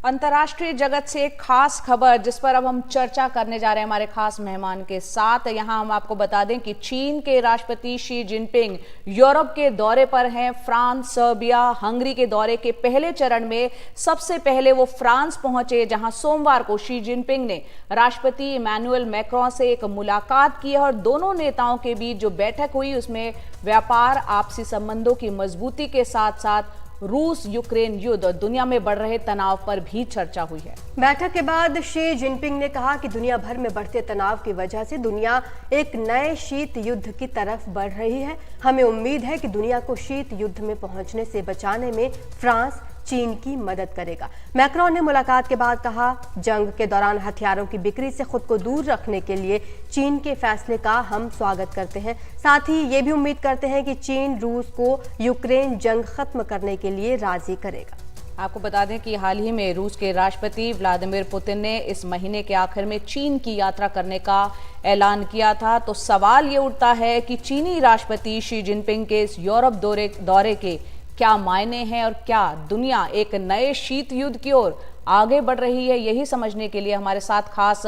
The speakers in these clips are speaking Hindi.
अंतर्राष्ट्रीय जगत से एक खास खबर जिस पर अब हम चर्चा करने जा रहे हैं हमारे खास मेहमान के साथ। यहां हम आपको बता दें कि चीन के राष्ट्रपति शी जिनपिंग यूरोप के दौरे पर हैं। फ्रांस, सर्बिया, हंगरी के दौरे के पहले चरण में सबसे पहले वो फ्रांस पहुंचे, जहां सोमवार को शी जिनपिंग ने राष्ट्रपति इमैनुअल मैक्रों से एक मुलाकात की है और दोनों नेताओं के बीच जो बैठक हुई उसमें व्यापार, आपसी संबंधों की मजबूती के साथ साथ रूस यूक्रेन युद्ध और दुनिया में बढ़ रहे तनाव पर भी चर्चा हुई है। बैठक के बाद शी जिनपिंग ने कहा कि दुनिया भर में बढ़ते तनाव की वजह से दुनिया एक नए शीत युद्ध की तरफ बढ़ रही है। हमें उम्मीद है कि दुनिया को शीत युद्ध में पहुंचने से बचाने में फ्रांस चीन की मदद करेगा। मैक्रों ने मुलाकात के बाद कहा, जंग के दौरान हथियारों की बिक्री से खुद को दूर रखने के लिए चीन के फैसले का हम स्वागत करते हैं। साथ ही ये भी उम्मीद करते हैं कि चीन रूस को यूक्रेन जंग खत्म करने के लिए राजी करेगा। आपको बता दें कि हाल ही में रूस के राष्ट्रपति व्लादिमीर पुतिन ने इस महीने के आखिर में चीन की यात्रा करने का ऐलान किया था। तो सवाल ये उठता है कि चीनी राष्ट्रपति शी जिनपिंग के इस यूरोप दौरे के क्या मायने हैं और क्या दुनिया एक नए शीत युद्ध की ओर आगे बढ़ रही है। यही समझने के लिए हमारे साथ खास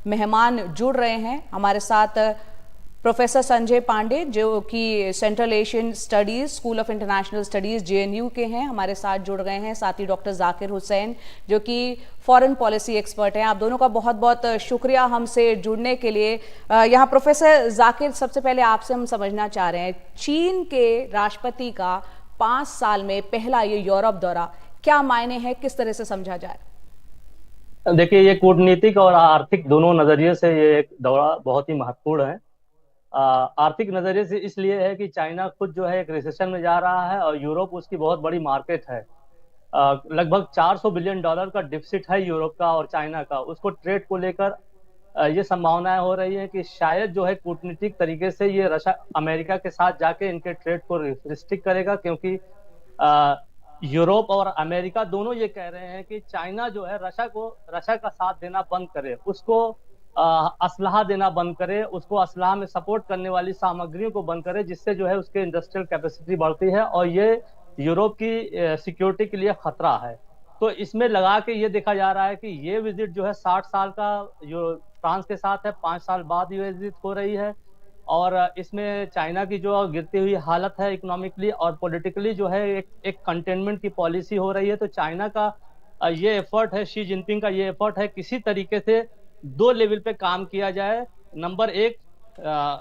मेहमान जुड़ रहे हैं। हमारे साथ प्रोफेसर संजय पांडे जो कि central Asian studies school of international studies JNU के हैं, हमारे साथ जुड़ गए हैं। साथ ही डॉक्टर जाकिर हुसैन जो कि फॉरेन पॉलिसी एक्सपर्ट हैं। आप दोनों का बहुत बहुत शुक्रिया हमसे जुड़ने के लिए। यहाँ प्रोफेसर जाकिर, सबसे पहले आपसे हम समझना चाह रहे हैं, चीन के राष्ट्रपति का 5 साल में पहला ये यूरोप दौरा क्या मायने हैं, किस तरह से समझा जाए? देखिए, ये कूटनीतिक और आर्थिक दोनों नजरिए से ये एक दौरा बहुत ही महत्वपूर्ण है। आर्थिक नजरिए से इसलिए है कि चाइना खुद जो है एक रिसेशन में जा रहा है और यूरोप उसकी बहुत बड़ी मार्केट है। लगभग $400 बिलियन का डिफिसिट है यूरोप का और चाइना का। उसको ट्रेड को लेकर ये संभावनाएं हो रही है कि शायद जो है कूटनीतिक तरीके से ये रशिया अमेरिका के साथ जाके इनके ट्रेड को रिस्ट्रिक्ट करेगा, क्योंकि यूरोप और अमेरिका दोनों ये कह रहे हैं कि चाइना जो है रशिया का साथ देना बंद करे, उसको असलहा देना बंद करे, उसको असलहा में सपोर्ट करने वाली सामग्रियों को बंद करे, जिससे जो है उसके इंडस्ट्रियल कैपेसिटी बढ़ती है और ये यूरोप की सिक्योरिटी के लिए खतरा है। तो इसमें लगा के ये देखा जा रहा है कि ये विजिट जो है 60 साल का जो फ्रांस के साथ है, 5 साल बाद ये विजिट हो रही है और इसमें चाइना की जो गिरती हुई हालत है इकोनॉमिकली और पॉलिटिकली जो है एक कंटेनमेंट की पॉलिसी हो रही है। तो चाइना का ये एफर्ट है, शी जिनपिंग का ये एफर्ट है, किसी तरीके से 2 लेवल पे काम किया जाए। नंबर 1,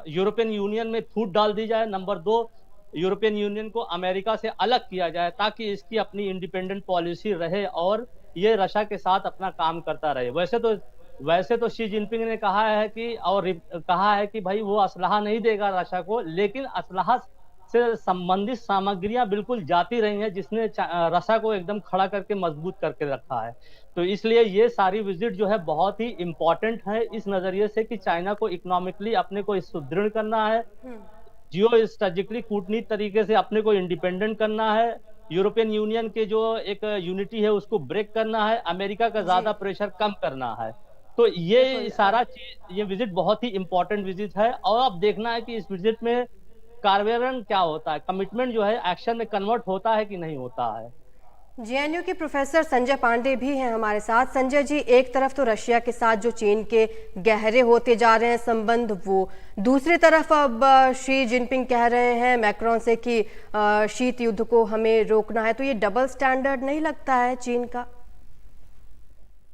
यूरोपियन यूनियन में फूट डाल दी जाए। नंबर 2, यूरोपियन यूनियन को अमेरिका से अलग किया जाए ताकि इसकी अपनी इंडिपेंडेंट पॉलिसी रहे और ये रशिया के साथ अपना काम करता रहे। वैसे तो शी जिनपिंग ने कहा है कि भाई वो असलहा नहीं देगा रशिया को, लेकिन असलहा से संबंधित सामग्रियां बिल्कुल जाती रही हैं, जिसने रशिया को एकदम खड़ा करके मजबूत करके रखा है। तो इसलिए ये सारी विजिट जो है बहुत ही इंपॉर्टेंट है इस नजरिए से कि चाइना को इकोनॉमिकली अपने को सुदृढ़ करना है, जियो स्ट्रेटेजिकली कूटनीतिक तरीके से अपने को इंडिपेंडेंट करना है, यूरोपियन यूनियन के जो एक यूनिटी है उसको ब्रेक करना है, अमेरिका का ज्यादा प्रेशर कम करना है। तो ये सारा चीज, ये विजिट बहुत ही इंपॉर्टेंट विजिट है और अब देखना है कि इस विजिट में कार्यान्वयन क्या होता है, कमिटमेंट जो है एक्शन में कन्वर्ट होता है कि नहीं होता है। जेएनयू के प्रोफेसर संजय पांडे भी हैं हमारे साथ। संजय जी, एक तरफ तो रशिया के साथ जो चीन के गहरे होते जा रहे हैं संबंध, वो दूसरी तरफ अब शी जिनपिंग कह रहे हैं मैक्रों से कि शीत युद्ध को हमें रोकना है। तो ये डबल स्टैंडर्ड नहीं लगता है चीन का?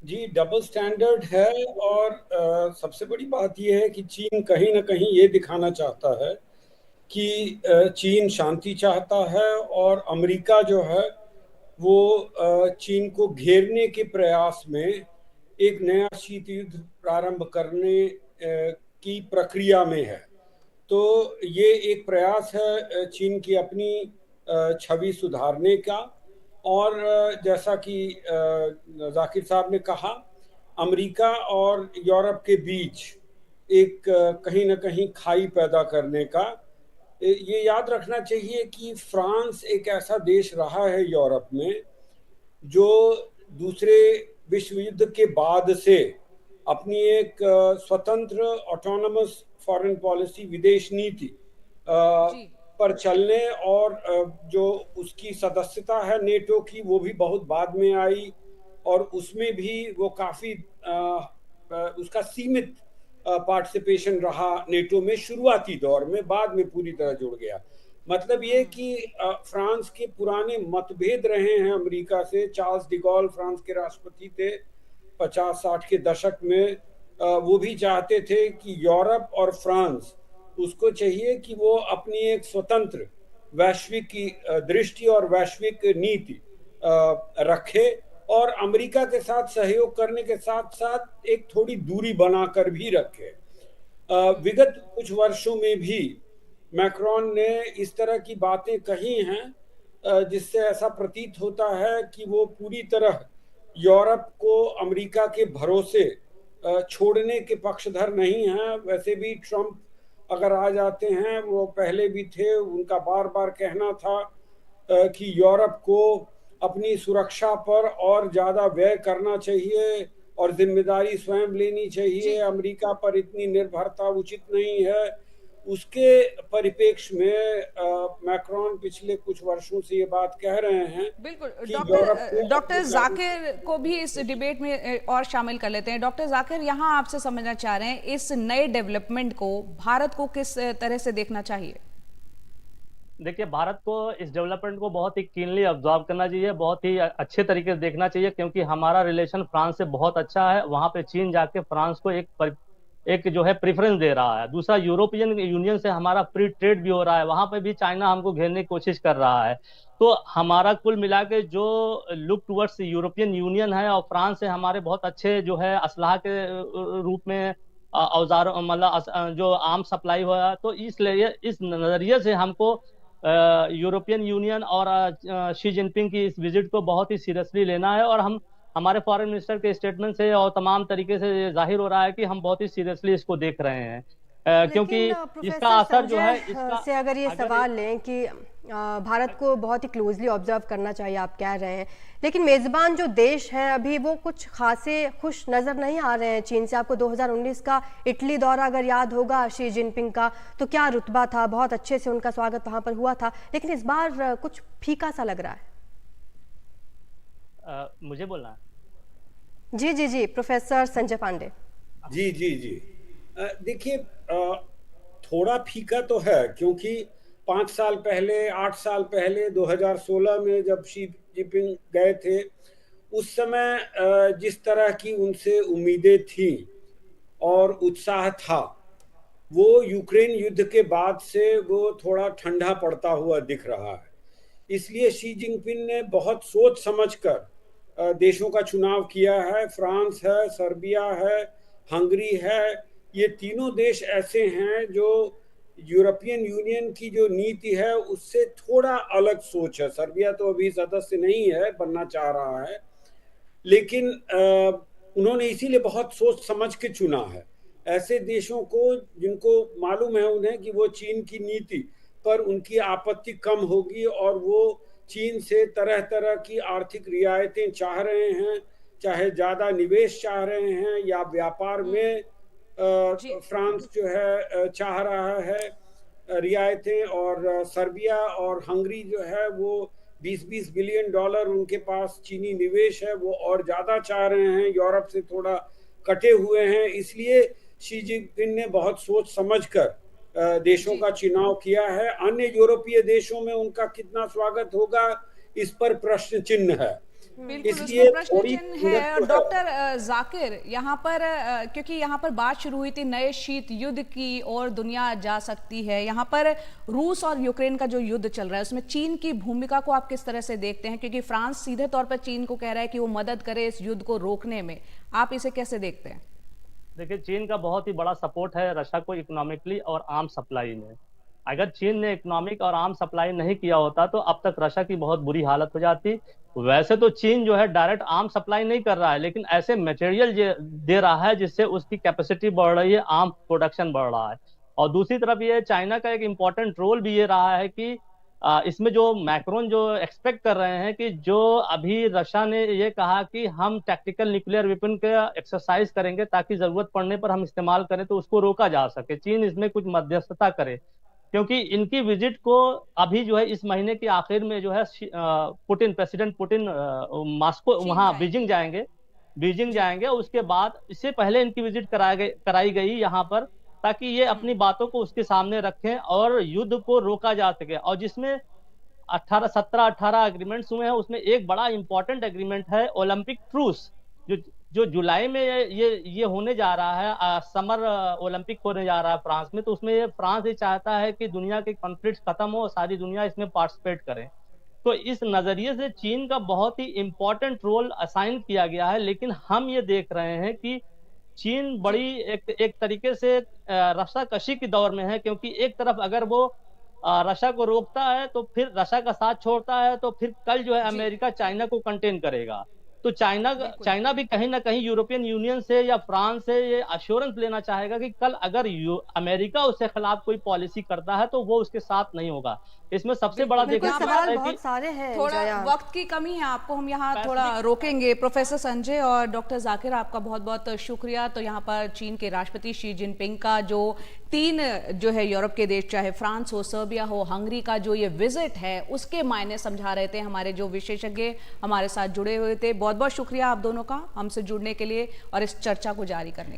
जी, डबल स्टैंडर्ड है और सबसे बड़ी बात यह है कि चीन कहीं ना कहीं ये दिखाना चाहता है कि चीन शांति चाहता है और अमेरिका जो है वो चीन को घेरने के प्रयास में एक नया शीत युद्ध प्रारंभ करने की प्रक्रिया में है। तो ये एक प्रयास है चीन की अपनी छवि सुधारने का और जैसा कि जाकिर साहब ने कहा, अमेरिका और यूरोप के बीच एक कहीं ना कहीं खाई पैदा करने का। ये याद रखना चाहिए कि फ्रांस एक ऐसा देश रहा है यूरोप में जो दूसरे विश्व युद्ध के बाद से अपनी एक स्वतंत्र ऑटोनमस फॉरेन पॉलिसी, विदेश नीति पर चलने और जो उसकी सदस्यता है नेटो की, वो भी बहुत बाद में आई। और उसमें भी वो काफी उसका सीमित पार्टिसिपेशन रहा नेटो में शुरुआती दौर में, बाद में पूरी तरह जुड़ गया। मतलब ये कि फ्रांस के पुराने मतभेद रहे हैं अमेरिका से। चार्ल्स डिगॉल फ्रांस के राष्ट्रपति थे 50-60 के दशक में। वो भी चाहते थे कि यूरोप और फ्रांस, उसको चाहिए कि वो अपनी एक स्वतंत्र वैश्विक की दृष्टि और वैश्विक नीति रखे, और अमेरिका के साथ सहयोग करने के साथ साथ एक थोड़ी दूरी बनाकर भी रखे। विगत कुछ वर्षों में भी मैक्रोन ने इस तरह की बातें कही हैं जिससे ऐसा प्रतीत होता है कि वो पूरी तरह यूरोप को अमेरिका के भरोसे छोड़ने के पक्षधर नहीं हैं। वैसे भी ट्रंप अगर आ जाते हैं, वो पहले भी थे, उनका बार बार कहना था कि यूरोप को अपनी सुरक्षा पर और ज्यादा व्यय करना चाहिए और जिम्मेदारी स्वयं लेनी चाहिए, अमेरिका पर इतनी निर्भरता उचित नहीं है। उसके परिप्रेक्ष्य में मैक्रोन पिछले कुछ वर्षों से ये बात कह रहे हैं। बिल्कुल, डॉक्टर जाकिर को भी इस डिबेट में और शामिल कर लेते हैं। डॉक्टर जाकिर, यहाँ आपसे समझना चाह रहे हैं इस नए डेवलपमेंट को भारत को किस तरह से देखना चाहिए? देखिए, भारत को इस डेवलपमेंट को बहुत ही कीनली ऑब्जर्व करना चाहिए, बहुत ही अच्छे तरीके से देखना चाहिए, क्योंकि हमारा रिलेशन फ्रांस से बहुत अच्छा है। वहां पे चीन जाके फ्रांस को एक जो है प्रेफरेंस दे रहा है। दूसरा, यूरोपियन यूनियन से हमारा फ्री ट्रेड भी हो रहा है, वहां पे भी चाइना हमको घेरने की कोशिश कर रहा है। तो हमारा कुल मिला के जो लुक टुवर्ड्स यूरोपियन यूनियन है, और फ्रांस से हमारे बहुत अच्छे जो है असलाह के रूप में औजार, मतलब जो आर्म सप्लाई हुआ। तो इसलिए इस नजरिए से हमको यूरोपियन यूनियन और शी जिनपिंग की इस विजिट को बहुत ही सीरियसली लेना है, और हम हमारे फॉरेन मिनिस्टर के स्टेटमेंट से और तमाम तरीके से जाहिर हो रहा है कि हम बहुत ही सीरियसली इसको देख रहे हैं, क्योंकि इसका असर जो है इसका से अगर ये सवाल लें कि भारत को बहुत ही क्लोजली ऑब्जर्व करना चाहिए, आप कह रहे हैं, लेकिन मेजबान जो देश हैं अभी वो कुछ खासे खुश नजर नहीं आ रहे हैं चीन से। आपको 2019 का इटली दौरा अगर याद होगा शी जिनपिंग का, तो क्या रुतबा था, बहुत अच्छे से उनका स्वागत वहां पर हुआ था, लेकिन इस बार कुछ फीका सा लग रहा है। मुझे बोलना है? जी जी जी, प्रोफेसर संजय पांडे। जी जी जी, देखिए, थोड़ा फीका तो है, क्योंकि 5 साल पहले, 8 साल पहले 2016 में जब शी जिनपिंग गए थे, उस समय जिस तरह की उनसे उम्मीदें थी और उत्साह था, वो यूक्रेन युद्ध के बाद से वो थोड़ा ठंडा पड़ता हुआ दिख रहा है। इसलिए शी जिनपिंग ने बहुत सोच समझकर देशों का चुनाव किया है। फ्रांस है, सर्बिया है, हंगरी है। ये तीनों देश ऐसे हैं जो यूरोपियन यूनियन की जो नीति है उससे थोड़ा अलग सोच है। सर्बिया तो अभी सदस्य नहीं है, बनना चाह रहा है, लेकिन उन्होंने इसीलिए बहुत सोच समझ के चुना है ऐसे देशों को जिनको मालूम है उन्हें कि वो चीन की नीति पर उनकी आपत्ति कम होगी, और वो चीन से तरह तरह की आर्थिक रियायतें चाह रहे हैं, चाहे ज्यादा निवेश चाह रहे हैं या व्यापार में फ्रांस जो है चाह रहा है रियायतें। और सर्बिया और हंगरी जो है वो 20-20 बिलियन डॉलर उनके पास चीनी निवेश है, वो और ज्यादा चाह रहे हैं, यूरोप से थोड़ा कटे हुए हैं। इसलिए शी जिनपिंग ने बहुत सोच समझकर देशों का चुनाव किया है। अन्य यूरोपीय देशों में उनका कितना स्वागत होगा, इस पर प्रश्न चिन्ह है। इसलिए प्रश्न चिन्ह है। और डॉक्टर जाकिर, यहाँ पर क्योंकि यहाँ पर बात शुरू हुई थी नए शीत युद्ध की और दुनिया जा सकती है, यहाँ पर रूस और यूक्रेन का जो युद्ध चल रहा है उसमें चीन की भूमिका को आप किस तरह से देखते हैं? क्योंकि फ्रांस सीधे तौर पर चीन को कह रहा है कि वो मदद करे इस युद्ध को रोकने में, आप इसे कैसे देखते हैं? देखिए, चीन का बहुत ही बड़ा सपोर्ट है रशिया को इकोनॉमिकली और आर्म सप्लाई में। अगर चीन ने इकोनॉमिक और आर्म सप्लाई नहीं किया होता तो अब तक रशिया की बहुत बुरी हालत हो जाती। वैसे तो चीन जो है डायरेक्ट आर्म सप्लाई नहीं कर रहा है, लेकिन ऐसे मटेरियल दे रहा है जिससे उसकी कैपेसिटी बढ़ रही है, आर्म प्रोडक्शन बढ़ रहा है। और दूसरी तरफ ये चाइना का एक इम्पॉर्टेंट रोल भी ये रहा है कि इसमें जो मैक्रोन जो एक्सपेक्ट कर रहे हैं कि जो अभी रशिया ने ये कहा कि हम टैक्टिकल न्यूक्लियर वेपन का एक्सरसाइज करेंगे ताकि जरूरत पड़ने पर हम इस्तेमाल करें, तो उसको रोका जा सके, चीन इसमें कुछ मध्यस्थता करे। क्योंकि इनकी विजिट को अभी जो है इस महीने के आखिर में जो है प्रेसिडेंट पुतिन मॉस्को वहाँ बीजिंग जाएंगे। उसके बाद इससे पहले इनकी विजिट कराई गई यहाँ पर, ताकि ये अपनी बातों को उसके सामने रखें और युद्ध को रोका जा सके। और जिसमें 17-18 एग्रीमेंट्स हुए हैं, उसमें एक बड़ा इंपॉर्टेंट एग्रीमेंट है ओलंपिक ट्रूस, जो जुलाई में ये होने जा रहा है, समर ओलंपिक होने जा रहा है फ्रांस में। तो उसमें फ्रांस ये चाहता है कि दुनिया के कॉन्फ्लिक्ट खत्म हो, सारी दुनिया इसमें पार्टिसिपेट करे। तो इस नजरिए से चीन का बहुत ही इंपॉर्टेंट रोल असाइन किया गया है। लेकिन हम ये देख रहे हैं कि चीन बड़ी एक तरीके से रस्साकशी की दौर में है, क्योंकि एक तरफ अगर वो रशिया को रोकता है तो फिर रशिया का साथ छोड़ता है, तो फिर कल जो है अमेरिका चाइना को कंटेन करेगा। तो चाइना भी कहीं ना कहीं यूरोपियन यूनियन से या फ्रांस से ये अश्योरेंस लेना चाहेगा कि कल अगर अमेरिका उसके खिलाफ कोई पॉलिसी करता है तो वो उसके साथ नहीं होगा। इसमें सबसे बड़ा देखिए सवाल बहुत सारे हैं। थोड़ा वक्त की कमी है, आपको हम यहाँ थोड़ा रोकेंगे। प्रोफेसर संजय और डॉक्टर जाकिर, आपका बहुत बहुत शुक्रिया। तो यहाँ पर चीन के राष्ट्रपति शी जिनपिंग का जो 3 जो है यूरोप के देश, चाहे फ्रांस हो, सर्बिया हो, हंगरी का जो ये विजिट है, उसके मायने समझा रहे थे हमारे जो विशेषज्ञ हमारे साथ जुड़े हुए थे। बहुत बहुत शुक्रिया आप दोनों का हमसे जुड़ने के लिए और इस चर्चा को जारी करने के लिए।